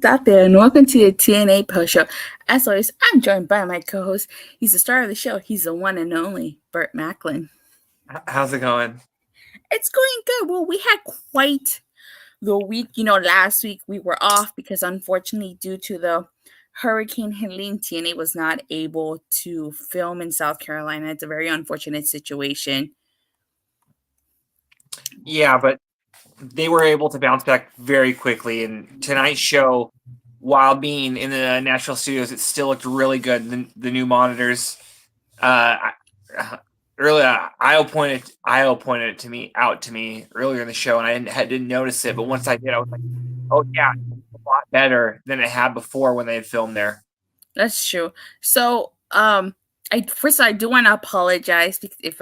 is out there, and welcome to the TNA Post Show. As always, I'm joined by my co-host. He's the star of the show. He's the one and only Burt Macklin. How's it going? It's going good. Well, we had quite the week. Last week we were off because unfortunately, due to the Hurricane Helene, TNA was not able to film in South Carolina. It's a very unfortunate situation. Yeah, but they were able to bounce back very quickly. And tonight's show, while being in the Nashville studios, it still looked really good. The new monitors. Earlier, Io pointed it out to me earlier in the show, and I didn't notice it. But once I did, I was like, "Oh yeah, it's a lot better than it had before when they had filmed there." That's true. So, I do want to apologize if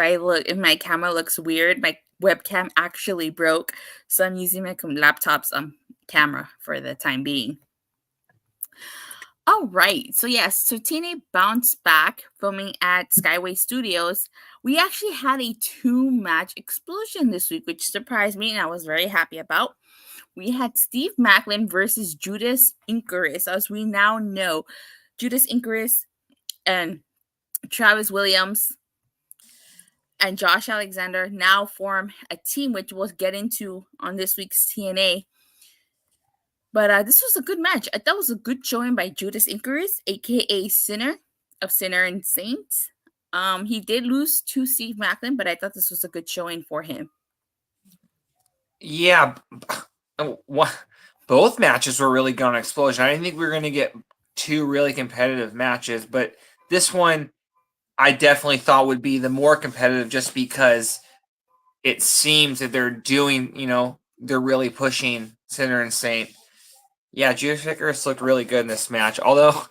my camera looks weird. My webcam actually broke, so I'm using my laptop's camera for the time being. All right. So yes, so TNA bounced back filming at Skyway Studios. We actually had a 2-match explosion this week, which surprised me and I was very happy about. We had Steve Macklin versus Judas Incarus. As we now know, Judas Incarus and Travis Williams and Josh Alexander now form a team, which we'll get into on this week's TNA. But this was a good match. I thought it was a good showing by Judas Incarus, a.k.a. Sinner of Sinner and Saint. He did lose to Steve Macklin, but I thought this was a good showing for him. Yeah, both matches were really going to explosion. I didn't think we were going to get 2 really competitive matches, but this one I definitely thought would be the more competitive just because it seems that they're doing, they're really pushing Sinner and Saint. Yeah, Judas Incarus looked really good in this match. Although,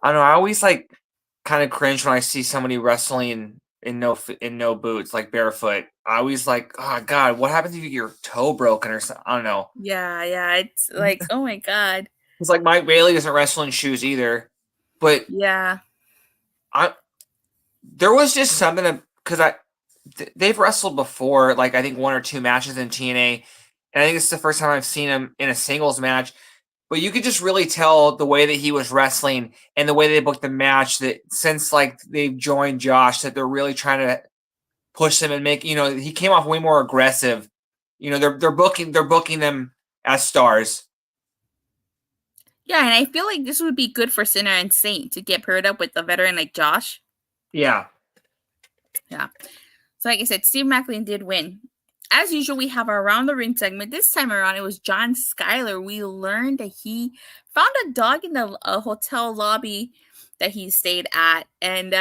I don't know, I always kind of cringe when I see somebody wrestling in no boots, like barefoot. I always oh God, what happens if you get your toe broken or something? I don't know. Yeah, it's like, oh my God. It's like Mike Bailey doesn't wrestle in shoes either, but yeah, there was just something because they've wrestled before, I think 1 or 2 matches in TNA, and I think it's the first time I've seen him in a singles match. But you could just really tell the way that he was wrestling and the way they booked the match that since they've joined Josh that they're really trying to push him and make he came off way more aggressive. They're booking them as stars. Yeah, and I feel like this would be good for Sinner and Saint to get paired up with a veteran like Josh. Yeah. Yeah. So like I said, Steve Macklin did win. As usual, we have our Around the Ring segment. This time around, it was John Schuyler. We learned that he found a dog in the hotel lobby that he stayed at. And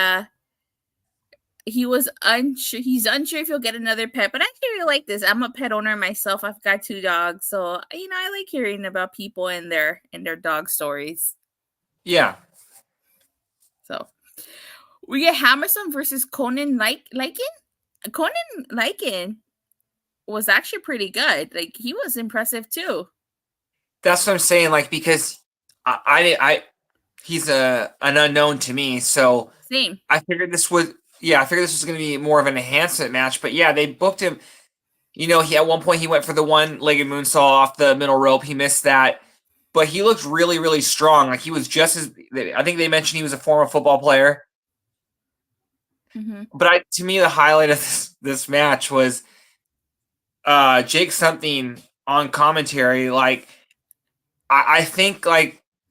he was unsure. He's unsure if he'll get another pet. But I actually really like this. I'm a pet owner myself. I've got 2 dogs. So, I like hearing about people and their dog stories. Yeah. So, we get Hammerstone versus Conan Lycan. Conan Lycan was actually pretty good. He was impressive too. That's what I'm saying. Because he's an unknown to me. So same. I figured this was going to be more of an enhancement match. But yeah, they booked him. He at one point he went for the 1-legged moonsault off the middle rope. He missed that, but he looked really, really strong. He was just as I think they mentioned he was a former football player. Mm-hmm. But to me, the highlight of this match was Jake something on commentary. I think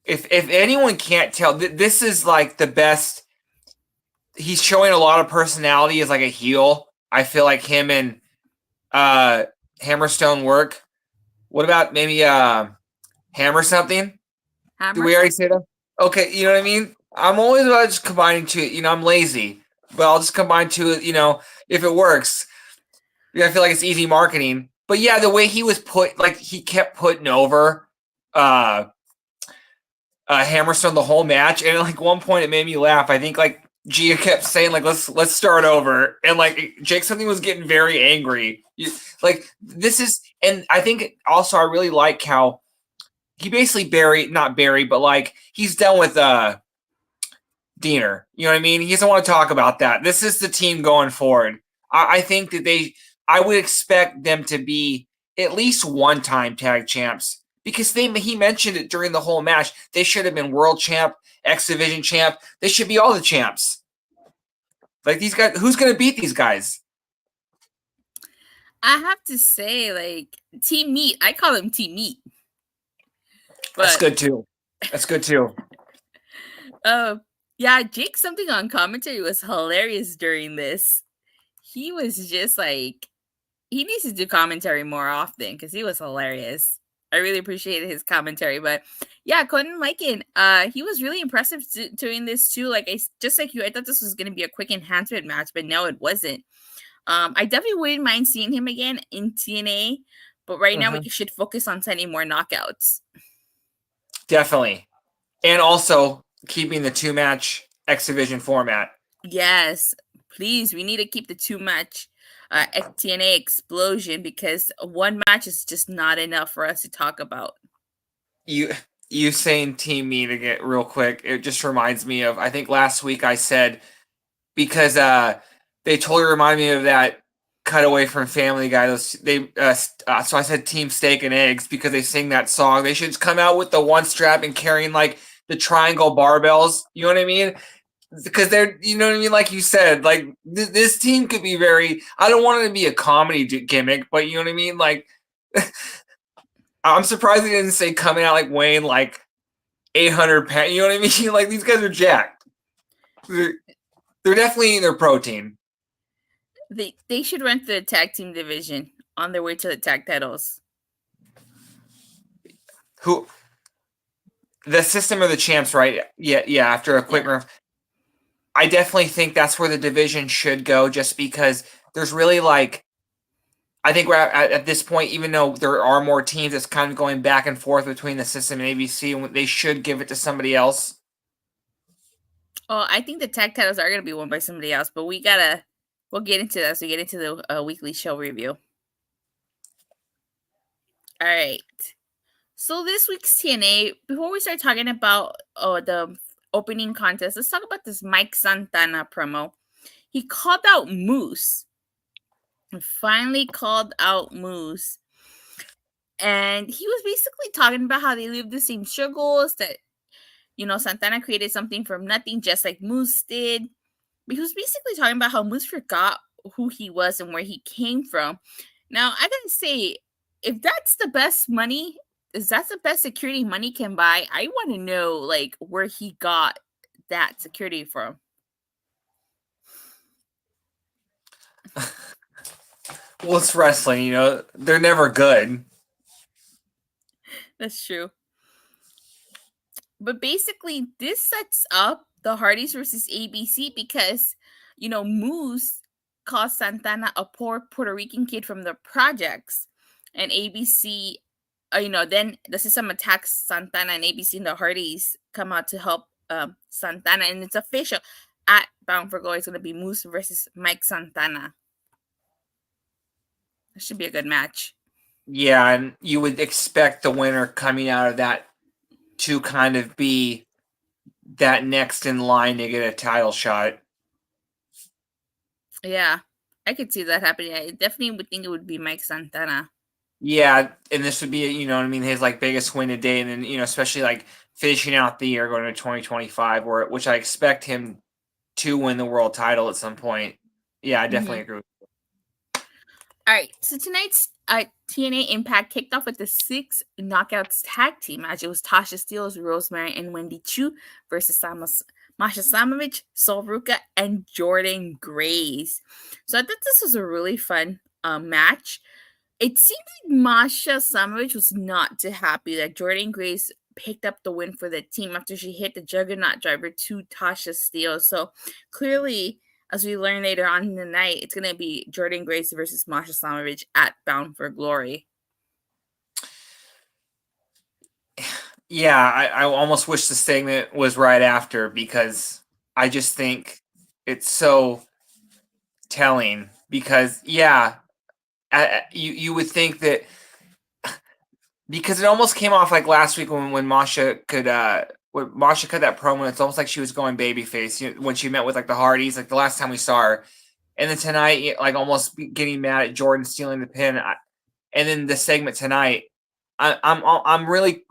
if anyone can't tell, this is the best. He's showing a lot of personality as a heel. I feel like him and Hammerstone work. What about maybe Hammer something? Did we already say that? Okay, you know what I mean? I'm always about just combining 2. I'm lazy, but I'll just combine 2. If it works. I feel like it's easy marketing. But yeah, the way he was he kept putting over Hammerstone the whole match, and at one point it made me laugh. I think Gia kept saying let's start over, and Jake something was getting very angry. This is, and I think also I really like how he basically not buried, but he's done with Diener. You know what I mean? He doesn't want to talk about that. This is the team going forward. I think that I would expect them to be at least 1-time tag champs because he mentioned it during the whole match. They should have been world champ, X Division champ. They should be all the champs. Like these guys, who's going to beat these guys? I have to say, like, Team Meat. I call them Team Meat. But, that's good too. That's good too. Yeah, Jake something on commentary was hilarious during this. He was just like, he needs to do commentary more often because he was hilarious. I really appreciated his commentary, but yeah, couldn't like it. He was really impressive doing this too. Like just like you, I thought this was gonna be a quick enhancement match, but no, it wasn't. I definitely wouldn't mind seeing him again in TNA, but right now we should focus on sending more knockouts. Definitely, and also keeping the 2-match X Division format. Yes, please. We need to keep the 2-match TNA explosion because one match is just not enough for us to talk about. You saying Team Meat again real quick, it just reminds me of, I think last week I said, because they totally remind me of that cutaway from Family Guy. So I said Team Steak and Eggs because they sing that song. They should come out with the one strap and carrying like the triangle barbells. You know what I mean? Because they're, you know what I mean? Like you said, like this team could be very, I don't want it to be a comedy gimmick, but you know what I mean? Like, I'm surprised they didn't say coming out like weighing like 800 pounds. You know what I mean? Like these guys are jacked. They're definitely eating their protein. They should run to the tag team division on their way to the tag titles. Who? The System of the Champs, right? Yeah. After a quick run, I definitely think that's where the division should go, just because there's really like, I think we're at this point, even though there are more teams, it's kind of going back and forth between the System and ABC, and they should give it to somebody else. Oh, I think the tag titles are going to be won by somebody else, but we'll get into that as we get into the weekly show review. All right. So this week's TNA, before we start talking about the opening contest, let's talk about this Mike Santana promo. He called out Moose. He finally called out Moose. And he was basically talking about how they live the same struggles, that, you know, Santana created something from nothing just like Moose did. But he was basically talking about how Moose forgot who he was and where he came from. Now, I gotta say, if that's the best money, if that's the best security money can buy, I want to know, like, where he got that security from. Well, it's wrestling, you know. They're never good. That's true. But basically, this sets up the Hardys versus ABC because, you know, Moose calls Santana a poor Puerto Rican kid from the projects. And ABC, then the System attacks Santana, and ABC and the Hardys come out to help Santana. And it's official. At Bound for Glory, it's going to be Moose versus Mike Santana. That should be a good match. Yeah, and you would expect the winner coming out of that to kind of be that next in line to get a title shot. Yeah, I could see that happening. I definitely would think it would be Mike Santana. Yeah, and this would be, you know what I mean, his like biggest win today, and then, you know, especially like finishing out the year going to 2025, which I expect him to win the world title at some point. Yeah, I definitely agree with you. All right, so tonight's TNA Impact kicked off with the 6 knockouts tag team match. It was Tasha, Steelz, Rosemary, and Wendy Choo versus Masha, Slamovich, Ruca, and Jordynne Grace. So I thought this was a really fun match. It seemed like Masha Slamovich was not too happy that Jordynne Grace picked up the win for the team after she hit the Juggernaut driver to Tasha Steelz. So clearly, as we learn later on in the night, it's going to be Jordynne Grace versus Masha Slamovich at Bound for Glory. Yeah, I almost wish the segment was right after, because I just think it's so telling. Because, yeah, you would think that, because it almost came off like last week when Masha cut that promo. It's almost like she was going babyface, you know, when she met with like the Hardys, like the last time we saw her. And then tonight, like almost getting mad at Jordynne stealing the pin. And then the segment tonight, I'm really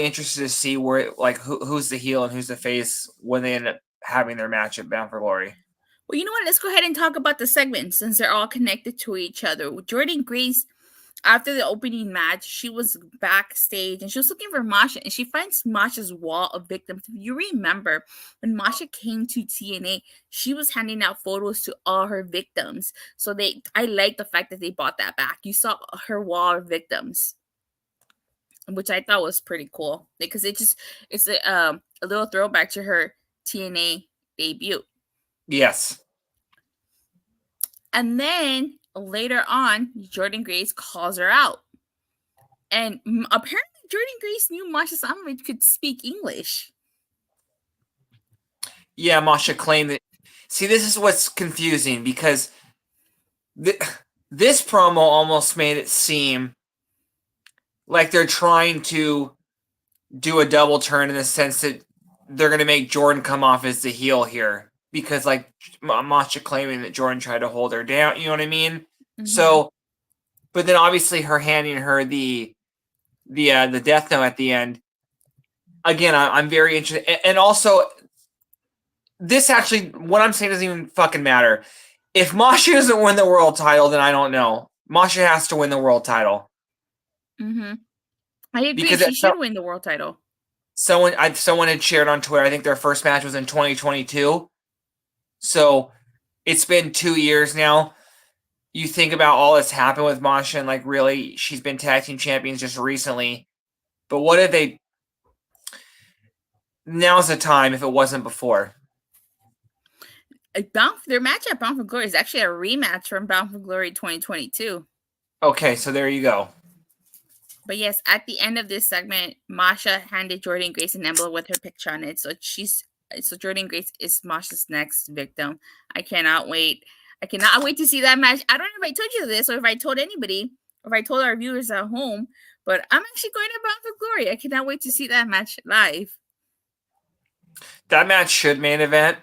interested to see where like who's the heel and who's the face when they end up having their match at Bound for Glory. Well, you know what? Let's go ahead and talk about the segments since they're all connected to each other. Jordynne Grace, after the opening match, she was backstage and she was looking for Masha, and she finds Masha's wall of victims. If you remember, when Masha came to TNA, she was handing out photos to all her victims. So I like the fact that they brought that back. You saw her wall of victims, which I thought was pretty cool because it's a little throwback to her TNA debut. Yes. And then later on, Jordynne Grace calls her out. And apparently Jordynne Grace knew Masha Slamovich could speak English. Yeah, Masha claimed that. See, this is what's confusing because this promo almost made it seem like they're trying to do a double turn in the sense that they're going to make Jordynne come off as the heel here because like Masha claiming that Jordynne tried to hold her down, you know what I mean? Mm-hmm. So, but then obviously her handing her the death note at the end. Again, I'm very interested, and also this actually, what I'm saying doesn't even fucking matter. If Masha doesn't win the world title, then I don't know. Masha has to win the world title. Mm-hmm. I agree. Because she should win the world title. Someone had shared on Twitter, I think their first match was in 2022. So it's been 2 years now. You think about all that's happened with Masha, and like really, she's been tag team champions just recently. But what if they? Now's the time if it wasn't before. Their match at Bound for Glory is actually a rematch from Bound for Glory 2022. Okay, so there you go. But yes, at the end of this segment, Masha handed Jordynne Grace an envelope with her picture on it. So Jordynne Grace is Masha's next victim. I cannot wait. I cannot wait to see that match. I don't know if I told you this or if I told anybody, or if I told our viewers at home, but I'm actually going to Bound for Glory. I cannot wait to see that match live. That match should main event,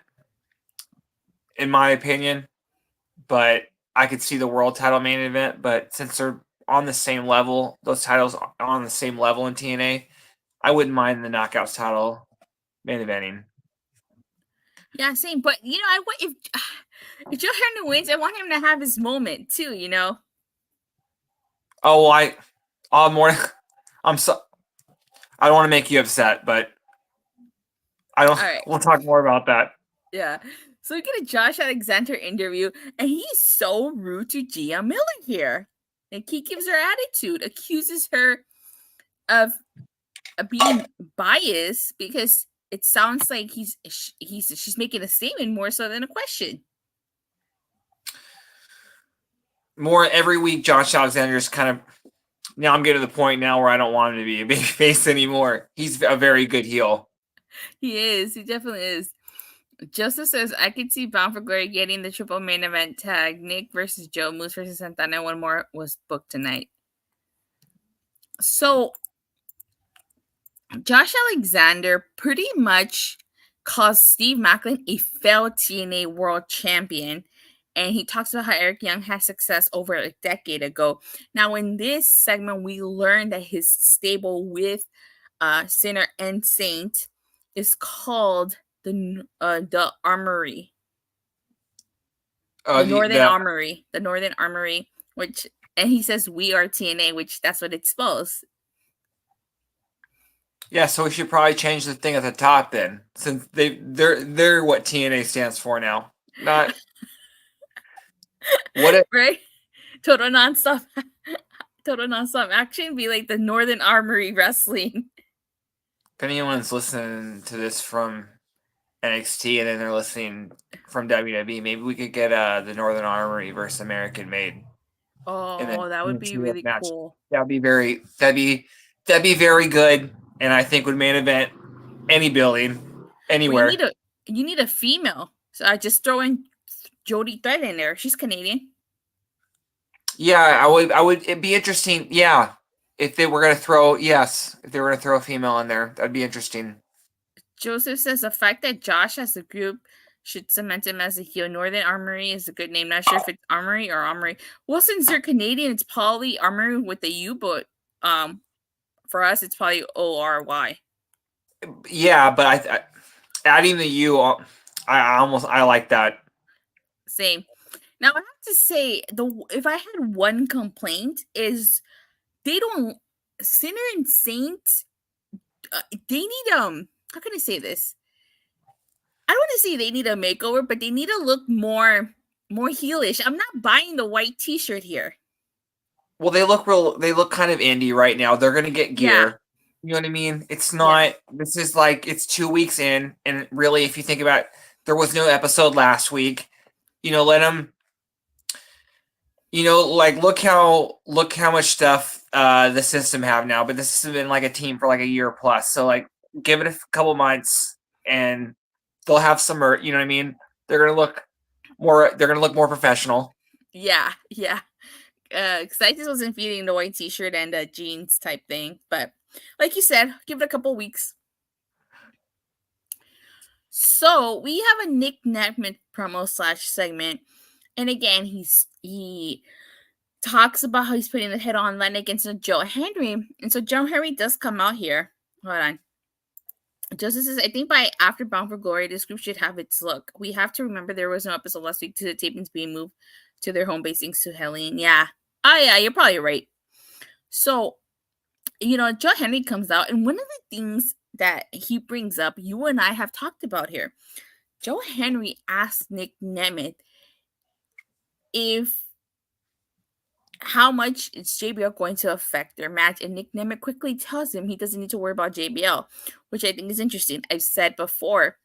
in my opinion, but I could see the world title main event. But since they're on the same level, those titles are on the same level in TNA, I wouldn't mind the Knockouts title main eventing. Yeah, same. But you know, if Joe Hendry wins, I want him to have his moment too. You know. Oh, I'm so. I don't want to make you upset, but I don't. Right. We'll talk more about that. Yeah. So we get a Josh Alexander interview, and he's so rude to Gia Miller here. Like he gives her attitude, accuses her of being biased because it sounds like she's making a statement more so than a question. More every week, Josh Alexander's kind of. Now I'm getting to the point now where I don't want him to be a big face anymore. He's a very good heel. He is. He definitely is. Joseph says, I could see Bound for Glory getting the triple main event tag. Nick versus Joe, Moose versus Santana. One more was booked tonight. So, Josh Alexander pretty much calls Steve Maclin a failed TNA world champion. And he talks about how Eric Young had success over a decade ago. Now, in this segment, we learned that his stable with Sinner and Saint is called the Armory. The Northern Armory, and he says we are TNA, which that's what it spells. Yeah, so we should probably change the thing at the top then, since they're what TNA stands for now. Not what it right? Total nonstop action be like the Northern Armory Wrestling. If anyone's listening to this from NXT and then they're listening from WWE, maybe we could get the Northern Armory versus American Made. Oh, that would be really cool. That'd be very good, and I think would main event any building, anywhere. Well, you need a female, so I just throw in Jody Thread in there. She's Canadian. Yeah, I would. It'd be interesting. Yeah, if they were gonna throw a female in there, that'd be interesting. Joseph says the fact that Josh as a group should cement him as a heel. Northern Armory is a good name. Not sure if it's Armory or Armory. Well, since they're Canadian, it's probably Armory with the U, but For us, it's probably ORY. Yeah, but I adding the U, I like that. Same. Now I have to say, if I had one complaint is they don't Sinner and Saint. They need How can I say this? I don't want to say they need a makeover, but they need to look more heelish. I'm not buying the white T-shirt here. Well, they look kind of indie right now. They're gonna get gear. Yeah. You know what I mean? It's Yeah. not. This is like it's 2 weeks in, and really, if you think about it, there was no episode last week. Let them. Like look how much stuff the system have now, but this has been like a team for like a year plus. So like, give it a couple months, and they'll have some. You know what I mean? They're gonna look more. They're gonna look more professional. Yeah. Because I just wasn't feeling the white T-shirt and the jeans type thing, but like you said, give it a couple weeks. So we have a Nick Nemeth promo / segment, and again he talks about how he's putting the hit on Len against Joe Hendry, and so Joe Hendry does come out here. Hold on. Justice says, I think by after Bound for Glory, this group should have its look. We have to remember there was no episode last week to the tapings being moved to their home base thanks to Helene. Yeah. Oh, yeah, you're probably right. So, Joe Hendry comes out, and one of the things that he brings up, you and I have talked about here. Joe Hendry asked Nick Nemeth how much is JBL going to affect their match, and Nick Nemeth quickly tells him he doesn't need to worry about JBL, which I think is interesting. I've said before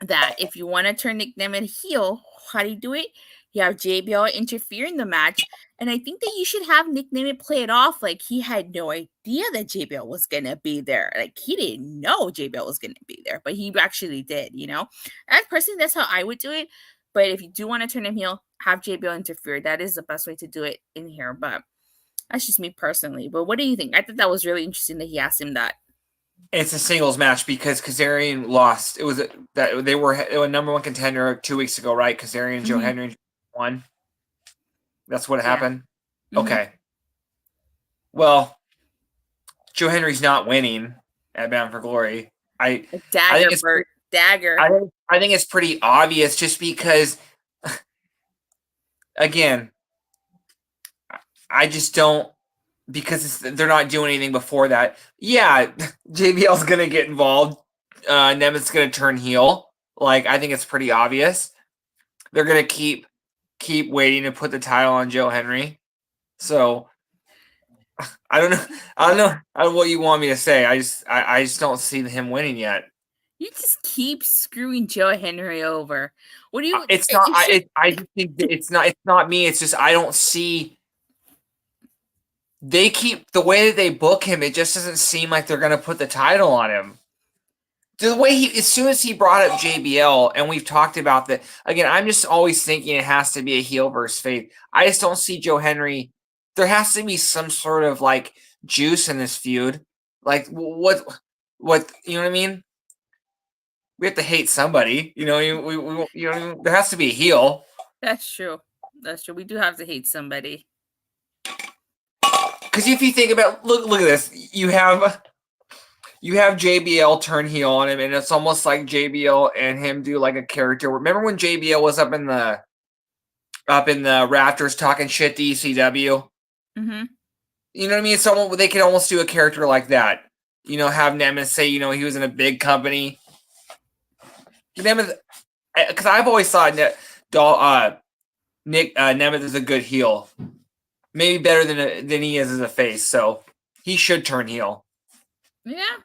that if you want to turn Nick Nemeth heel, how do you do it? You have JBL interfere in the match, and I think that you should have Nick Nemeth play it off like he had no idea that JBL was going to be there. Like, he didn't know JBL was going to be there, but he actually did, Personally, that's how I would do it. But if you do want to turn him heel, have JBL interfere. That is the best way to do it in here. But that's just me personally. But what do you think? I thought that was really interesting that he asked him that. It's a singles match because Kazarian lost. It was that they were a number one contender 2 weeks ago, right? Kazarian and Joe Hendry won. That's what happened. Okay. Well, Joe Hendry's not winning at Bound for Glory. I think it's dagger. I think it's pretty obvious just because, again, I just don't, because they're not doing anything before that. Yeah, JBL's going to get involved. Nemeth's going to turn heel. Like, I think it's pretty obvious. They're going to keep waiting to put the title on Joe Hendry. So, I don't know what you want me to say. I just don't see him winning yet. You just keep screwing Joe Hendry over. What do you? It's not. I just think it's not. It's not me. It's just I don't see. They keep the way that they book him. It just doesn't seem like they're going to put the title on him. The way as soon as he brought up JBL, and we've talked about that again. I'm just always thinking it has to be a heel versus face. I just don't see Joe Hendry. There has to be some sort of like juice in this feud. Like what you know what I mean? We have to hate somebody, there has to be a heel. That's true. We do have to hate somebody. Because if you think about, look at this, you have JBL turn heel on him, and it's almost like JBL and him do like a character. Remember when JBL was up in the rafters talking shit to ECW? Mm-hmm. You know what I mean? They could almost do a character like that. Have Nemeth say, he was in a big company. Nemeth, because I've always thought Nick Nemeth is a good heel, maybe better than he is as a face. So he should turn heel. Yeah,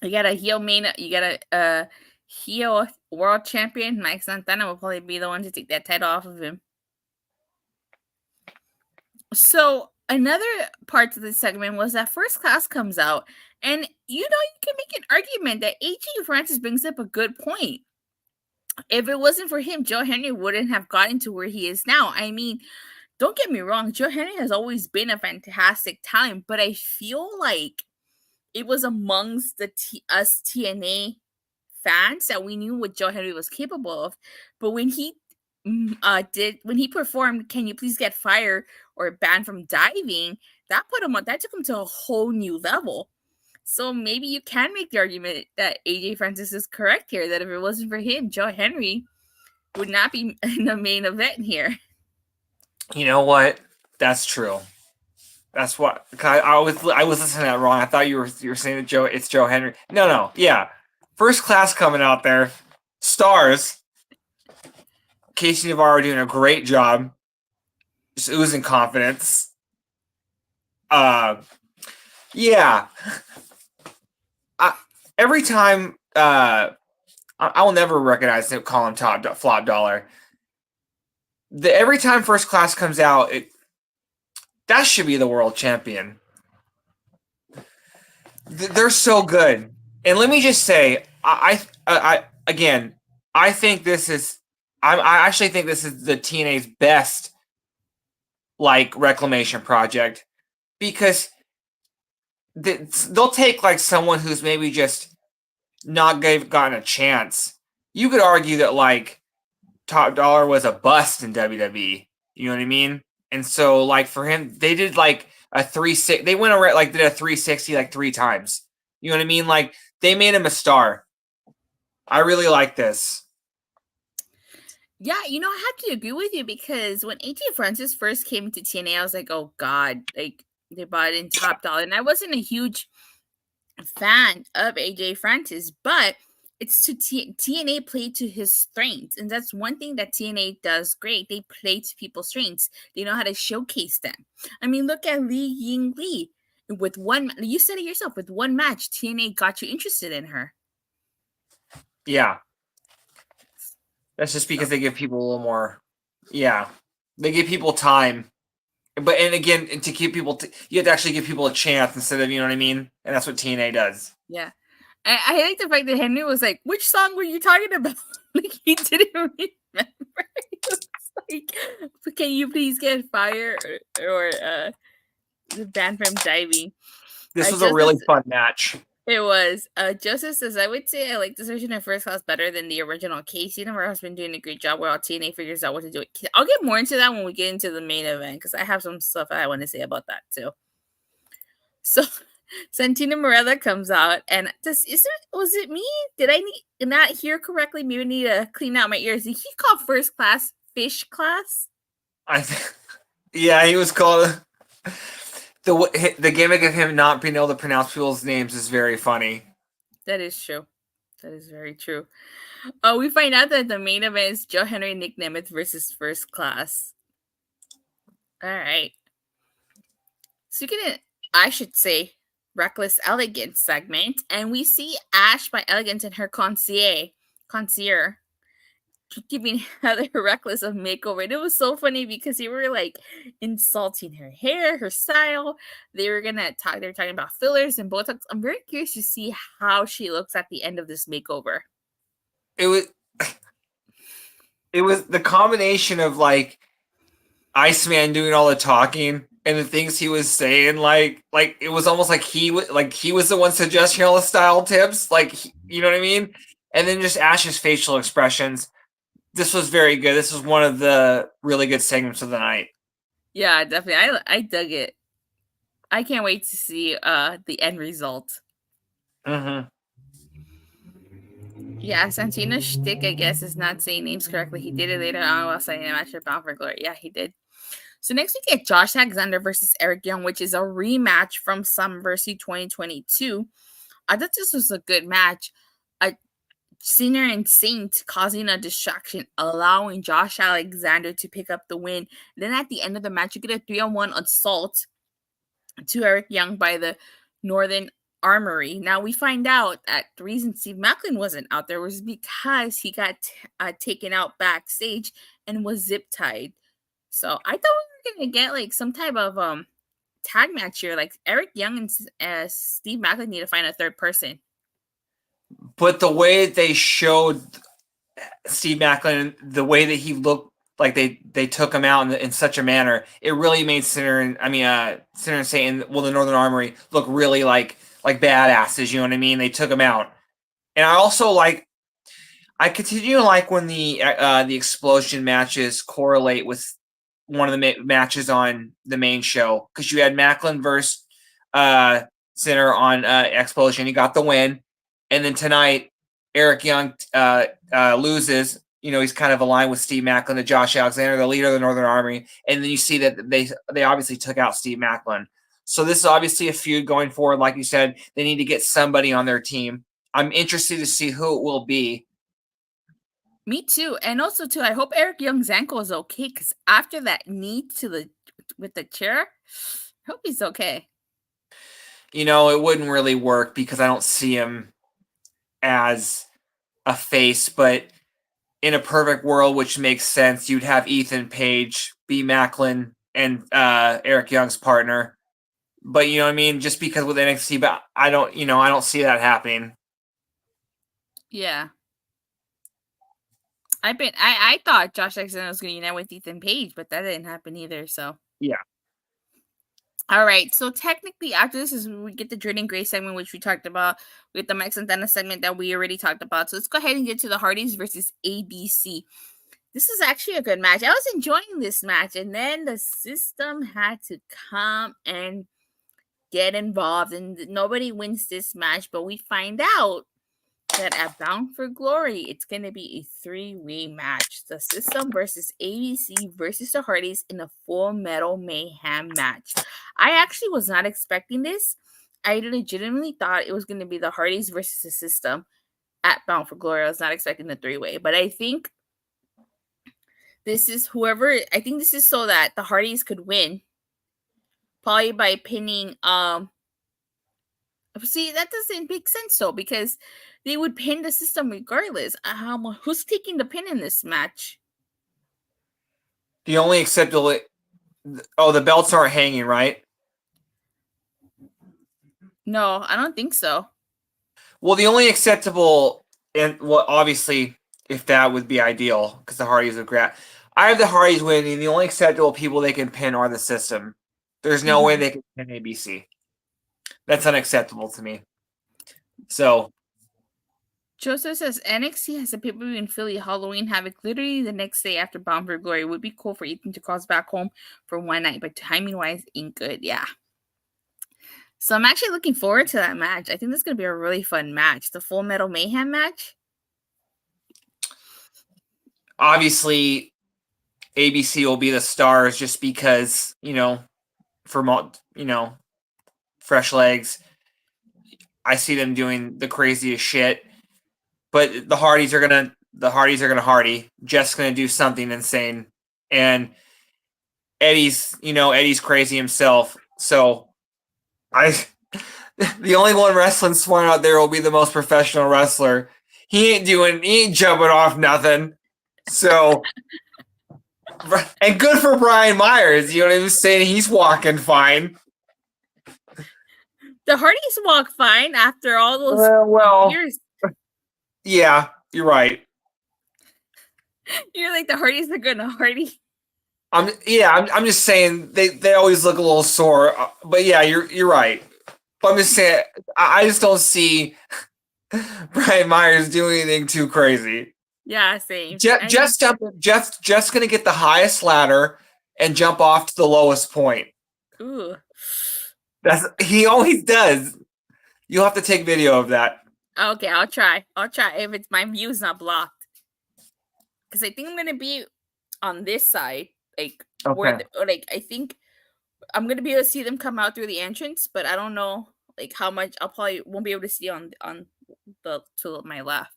you got a heel you got a heel world champion. Mike Santana will probably be the one to take that title off of him. So another part of this segment was that First Class comes out. And, you can make an argument that AJ Francis brings up a good point. If it wasn't for him, Joe Hendry wouldn't have gotten to where he is now. I mean, don't get me wrong. Joe Hendry has always been a fantastic talent, but I feel like it was amongst us TNA fans that we knew what Joe Hendry was capable of. But when he did when he performed "Can You Please Get Fired" or banned from diving, that took him to a whole new level. So maybe you can make the argument that AJ Francis is correct here, that if it wasn't for him, Joe Henry would not be in the main event here. You know what? That's true. That's what I was listening to that wrong. I thought you were saying that it's Joe Henry. No, yeah. First Class coming out there. Stars. Casey Navarro doing a great job. Just oozing confidence. Yeah. Every time I will never recognize him, call him top flop dollar. Every time First Class comes out, that should be the world champion. They're so good. And let me just say, I think this is I actually think this is the TNA's best reclamation project, because they'll take someone who's maybe just not gotten a chance. You could argue that Top Dollar was a bust in WWE. You know what I mean? And so for him, they did a 360. They went around did a 360 3 times. You know what I mean? They made him a star. I really like this. Yeah, I have to agree with you, because when AJ Francis first came to TNA, I was like, oh God, they brought in Top Dollar. And I wasn't a huge fan of AJ Francis, but it's to TNA play to his strengths. And that's one thing that TNA does great. They play to people's strengths. They know how to showcase them. I mean, look at Li Ying Li. You said it yourself, with one match, TNA got you interested in her. Yeah. That's just because they give people a little more. Yeah. They give people time. And again, to keep people, you have to actually give people a chance instead of, you know what I mean? And that's what TNA does. Yeah. I like the fact that Henry was like, which song were you talking about? He didn't remember. He was can you please get fired? Or the band from diving. This was a really fun match. It was. Joseph says, I would say I like this version of First Class better than the original. Casey Navarro has been doing a great job while TNA figures out what to do. I'll get more into that when we get into the main event, because I have some stuff I want to say about that too. So Santana Morella comes out, and was it me? Did I not hear correctly? Maybe I need to clean out my ears. Did he call First Class Fish Class? Yeah, he was called. The gimmick of him not being able to pronounce people's names is very funny. That is true. That is very true. We find out that the main event is Joe Henry and Nick Nemeth versus First Class. All right. So I should say, Reckless Elegance segment, and we see Ash by Elegance and her concierge giving Heather Reckless a makeover. And it was so funny because they were insulting her hair, her style. They were talking about fillers and Botox. I'm very curious to see how she looks at the end of this makeover. It was the combination of Iceman doing all the talking and the things he was saying. It was almost like he was the one suggesting all the style tips. You know what I mean? And then just Ash's facial expressions. This was very good. This was one of the really good segments of the night. Yeah, definitely. I dug it. I can't wait to see the end result. Mm-hmm. Yeah, Santino's shtick, I guess, is not saying names correctly. He did it later on while saying a match for Bound for Glory. Yeah, he did. So next we get Josh Alexander versus Eric Young, which is a rematch from Summerversary 2022. I thought this was a good match. Sinner and Saint causing a distraction, allowing Josh Alexander to pick up the win. Then at the end of the match, you get a 3-on-1 assault to Eric Young by the Northern Armory. Now we find out that the reason Steve Macklin wasn't out there was because he got taken out backstage and was zip tied. So I thought we were gonna get some type of tag match here. Eric Young and Steve Macklin need to find a third person. But the way they showed Steve Macklin, the way that he looked, they took him out in such a manner, it really made Sinner and Satan, the Northern Armory, look really like badasses. You know what I mean? They took him out, and I also I continue to like when the explosion matches correlate with one of the matches on the main show, because you had Macklin versus Sinner on Explosion. He got the win, and then tonight Eric Young loses. You know, he's kind of aligned with Steve Macklin to Josh Alexander, the leader of the Northern Army, and then you see that they obviously took out Steve Macklin. So this is obviously a feud going forward. Like you said, they need to get somebody on their team. I'm interested to see who it will be. Me too. And also too, I hope Eric Young's ankle is okay, because after that knee with the chair, I hope he's okay. You know, it wouldn't really work because I don't see him as a face, but in a perfect world, which makes sense, you'd have Ethan Page be Macklin and Eric Young's partner. But you know what I mean? Just because with NXT, but I don't see that happening. Yeah. I thought Josh Alexander was going to unite with Ethan Page, but that didn't happen either. So yeah. All right. So technically, after this is we get the Jordynne Gray segment, which we talked about. We get the Santana segment that we already talked about. So let's go ahead and get to the Hardys versus ABC. This is actually a good match. I was enjoying this match, and then the system had to come and get involved, and nobody wins this match. But we find out that at Bound for Glory, it's going to be a 3-way match. The System versus ABC versus the Hardys in a Full Metal Mayhem match. I actually was not expecting this. I legitimately thought it was going to be the Hardys versus the System at Bound for Glory. I was not expecting the 3-way, but I think this is I think this is so that the Hardys could win. Probably by pinning, see, that doesn't make sense though, because they would pin the System regardless. Who's taking the pin in this match? The only acceptable. Oh, the belts aren't hanging, right? No, I don't think so. Well, the only acceptable, and well, obviously, if that would be ideal, because the Hardys would grab. I have the Hardys winning. The only acceptable people they can pin are the System. There's no way they can pin ABC. That's unacceptable to me. So, Joseph says NXT has a pay-per-view in Philly, Halloween Havoc, literally the next day after Bound for Glory. It would be cool for Ethan to cross back home for one night, but timing-wise ain't good. Yeah. So I'm actually looking forward to that match. I think this is going to be a really fun match. The Full Metal Mayhem match. Obviously, ABC will be the stars just because, for, fresh legs. I see them doing the craziest shit. But the Hardys are gonna Hardy. Jeff's gonna do something insane. And Eddie's crazy himself. So the only one wrestling smart out there will be the most professional wrestler. He ain't jumping off nothing. So, and good for Brian Myers. You know what I'm saying? He's walking fine. The Hardys walk fine after all those years. Yeah, you're right. You're like, the Hardys are gonna Hardy. I'm just saying they always look a little sore. But yeah, you're right. But I'm just saying I just don't see Brian Myers doing anything too crazy. Yeah, same. Jeff's gonna get the highest ladder and jump off to the lowest point. Ooh. He always does. You'll have to take video of that. Okay, I'll try. If it's my view's not blocked, because I think I'm gonna be on this side, like where, I think I'm gonna be able to see them come out through the entrance, but I don't know like how much. I'll probably won't be able to see on the to my left.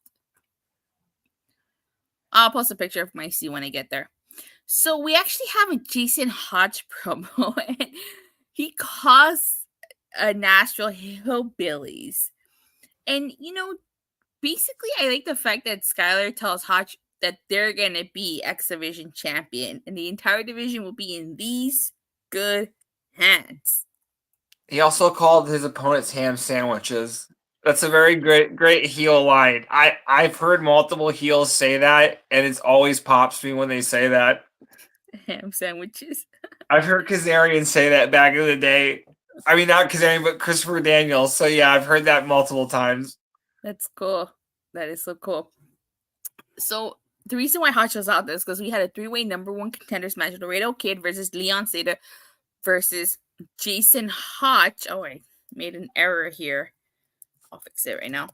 I'll post a picture of my see when I get there. So we actually have a Jason Hotch promo, and he calls Nashville Hillbillies. And, basically, I like the fact that Skylar tells Hotch that they're going to be X Division champion, and the entire division will be in these good hands. He also called his opponents ham sandwiches. That's a very great heel line. I've heard multiple heels say that, and it always pops me when they say that. Ham sandwiches. I've heard Kazarian say that back in the day. I mean, not Kazarian, but Christopher Daniels. So yeah, I've heard that multiple times. That's cool. That is so cool. So the reason why Hotch was out is because we had a 3-way number 1 contenders match: Laredo Kid versus Leon Slater versus Jason Hotch. Oh, I made an error here. I'll fix it right now.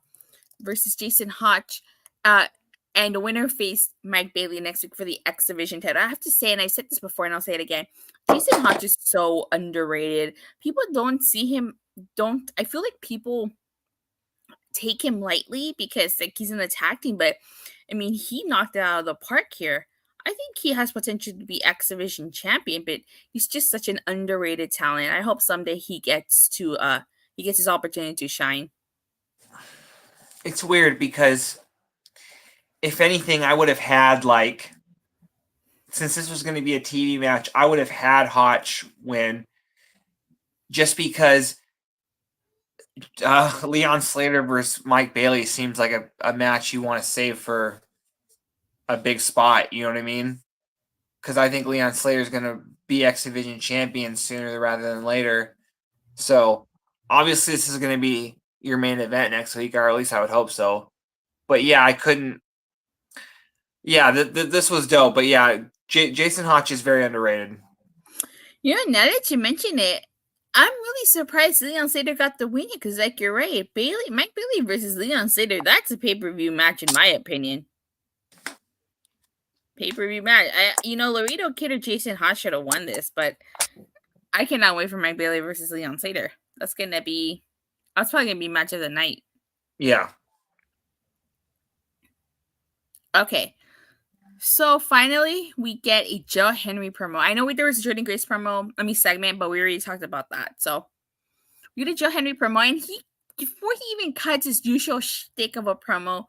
Versus Jason Hotch. And the winner faced Mike Bailey next week for the X Division title. I have to say, and I said this before and I'll say it again, Jason Hotch is so underrated. People don't see him, I feel like people take him lightly because like he's in the tag team, but I mean, he knocked it out of the park here. I think he has potential to be X Division champion, but he's just such an underrated talent. I hope someday he gets his opportunity to shine. It's weird because if anything, I would have had since this was going to be a TV match, I would have had Hotch win just because Leon Slater versus Mike Bailey seems like a match you want to save for a big spot. You know what I mean? Because I think Leon Slater is going to be X Division champion sooner rather than later. So obviously this is going to be your main event next week, or at least I would hope so. But yeah, I couldn't. Yeah, this was dope. But yeah, Jason Hotch is very underrated. Yeah, now that you mention it, I'm really surprised Leon Slater got the win because, like, you're right. Mike Bailey versus Leon Slater, that's a pay-per-view match in my opinion. Pay-per-view match. Laredo Kid or Jason Hotch should have won this, but I cannot wait for Mike Bailey versus Leon Slater. That's probably gonna be match of the night. Yeah. Okay. So finally, we get a Joe Hendry promo. I know there was a Jordynne Grace segment, but we already talked about that. So we get a Joe Hendry promo, and before he even cuts his usual shtick of a promo,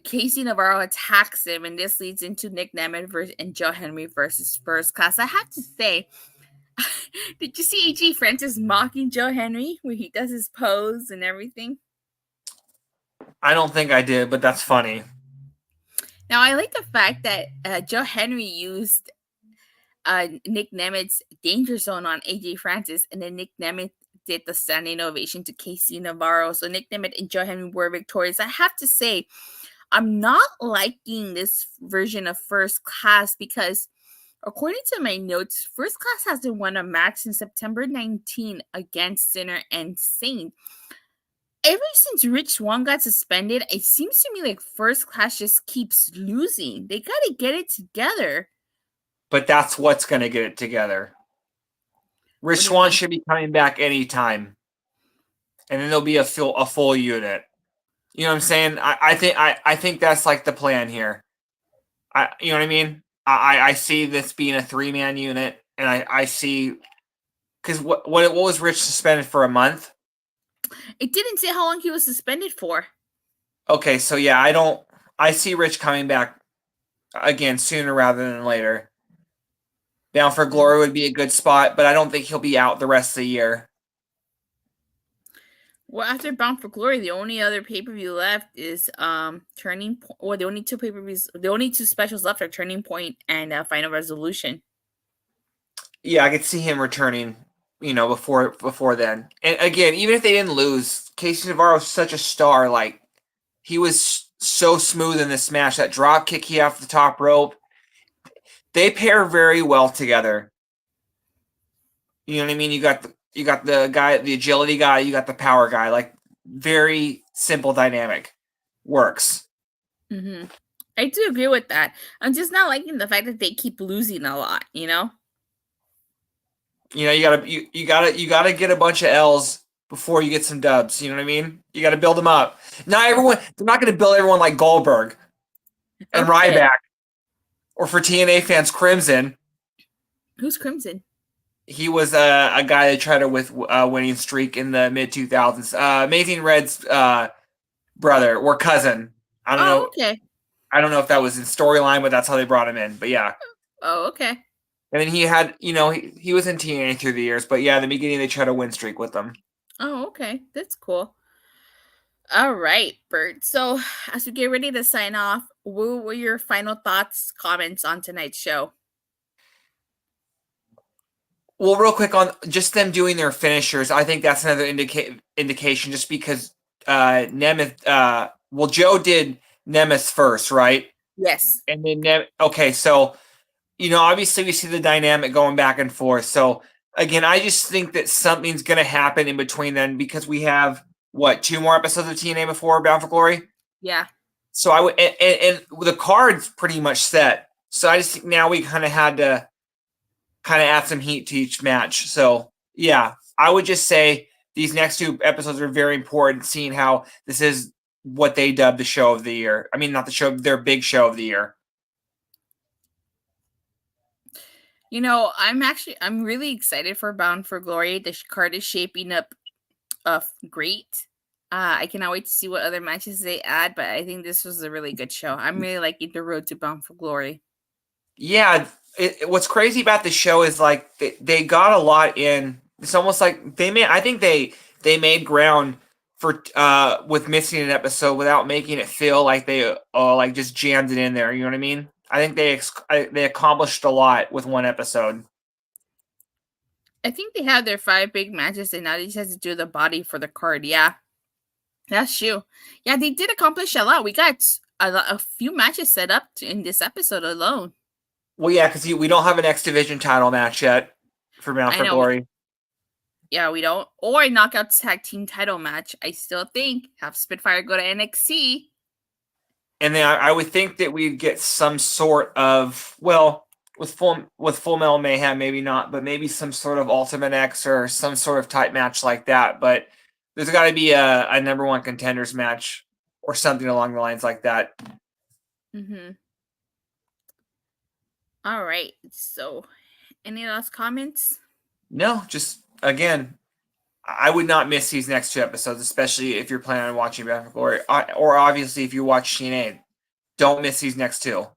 Casey Navarro attacks him, and this leads into Nick Nemeth and Joe Hendry versus First Class. I have to say, did you see AJ Francis mocking Joe Hendry where he does his pose and everything? I don't think I did, but that's funny. Now, I like the fact that Joe Hendry used Nick Nemeth's Danger Zone on AJ Francis, and then Nick Nemeth did the standing ovation to Casey Navarro. So Nick Nemeth and Joe Hendry were victorious. I have to say, I'm not liking this version of First Class because, according to my notes, First Class hasn't won a match since September 19 against Sinner and Saint. Ever since Rich Swann got suspended, it seems to me like First Class just keeps losing. They got to get it together. But that's what's going to get it together. Rich Swann should be coming back anytime. And then there'll be a full unit. You know what I'm saying? I think that's like the plan here. You know what I mean? I see this being a 3-man unit, and I see, because what was Rich suspended for, a month? It didn't say how long he was suspended for. Okay, so yeah, I see Rich coming back again sooner rather than later. Bound for Glory would be a good spot, but I don't think he'll be out the rest of the year. Well, after Bound for Glory, the only other pay-per-view left is Turning Point. Well, the only two specials left are Turning Point and Final Resolution. Yeah, I could see him returning, before then. And again, even if they didn't lose, Casey Navarro is such a star. Like, he was so smooth in this match. That drop kick he off the top rope. They pair very well together. You know what I mean? You got the guy, the agility guy, you got the power guy. Like, very simple dynamic. Works. Mm-hmm. I do agree with that. I'm just not liking the fact that they keep losing a lot, you know? You gotta get a bunch of L's before you get some dubs. You know what I mean? You gotta build them up. They're not gonna build everyone like Goldberg and Ryback. Or for TNA fans, Crimson. Who's Crimson? He was a guy that tried with winning streak in the mid-2000s. Amazing Red's brother or cousin. I don't know. Okay. I don't know if that was in storyline, but that's how they brought him in. But yeah. Oh, okay. And then he had, he was in TNA through the years. But yeah, in the beginning, they tried a win streak with them. Oh, okay. That's cool. All right, Bert. So as we get ready to sign off, what were your final thoughts, comments on tonight's show? Well, real quick on just them doing their finishers, I think that's another indication just because Nemeth, Joe did Nemeth first, right? Yes. And then okay, so obviously we see the dynamic going back and forth. So again, I just think that something's going to happen in between then because we have what 2 more episodes of TNA before Bound for Glory. Yeah. So I would, and the card's pretty much set. So I just think now we kind of had to add some heat to each match. So yeah, I would just say these next 2 episodes are very important, seeing how this is what they dubbed the show of the year. I mean, not the show, their big show of the year. I'm really excited for Bound for Glory. The card is shaping up great. I cannot wait to see what other matches they add, but I think this was a really good show. I'm really liking the road to Bound for Glory. Yeah, what's crazy about the show is like they got a lot in. It's almost like I think they made ground for with missing an episode without making it feel like they like just jammed it in there. You know what I mean? I think they accomplished a lot with one episode. I think they have their 5 big matches, and now they just have to do the body for the card. Yeah, that's true. Yeah, they did accomplish a lot. We got a few matches set up in this episode alone. Well, yeah, because we don't have an X Division title match yet for Bound for Glory. Yeah, we don't. Or a knockout tag team title match. I still think have Spitfire go to NXT. And then I would think that we'd get some sort of, well, with Full Metal Mayhem, maybe not, but maybe some sort of Ultimate X or some sort of type match like that. But there's got to be a number 1 contenders match or something along the lines like that. Mm-hmm. All right. So, any last comments? No, just again, I would not miss these next 2 episodes, especially if you're planning on watching Bound for Glory, or obviously if you watch TNA. Don't miss these next 2.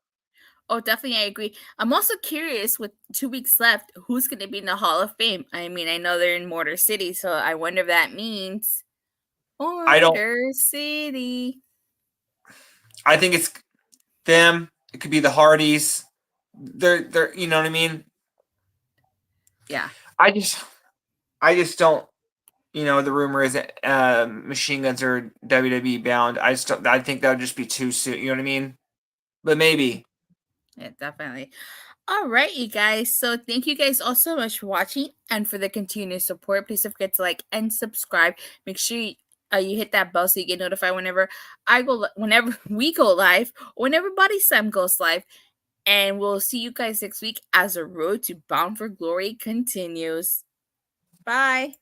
Oh, definitely, I agree. I'm also curious, with 2 weeks left, who's going to be in the Hall of Fame. I mean, I know they're in Motor City, so I wonder if that means Motor City. I think it's them. It could be the Hardys. They're you know what I mean? Yeah. I just don't. The rumor is that Machine Guns are WWE bound. I think that would just be too soon. You know what I mean? But maybe. Yeah, definitely. All right, you guys. So thank you guys all so much for watching and for the continued support. Please don't forget to like and subscribe. Make sure you hit that bell so you get notified whenever whenever we go live, or whenever Body Slam goes live. And we'll see you guys next week as the road to Bound for Glory continues. Bye.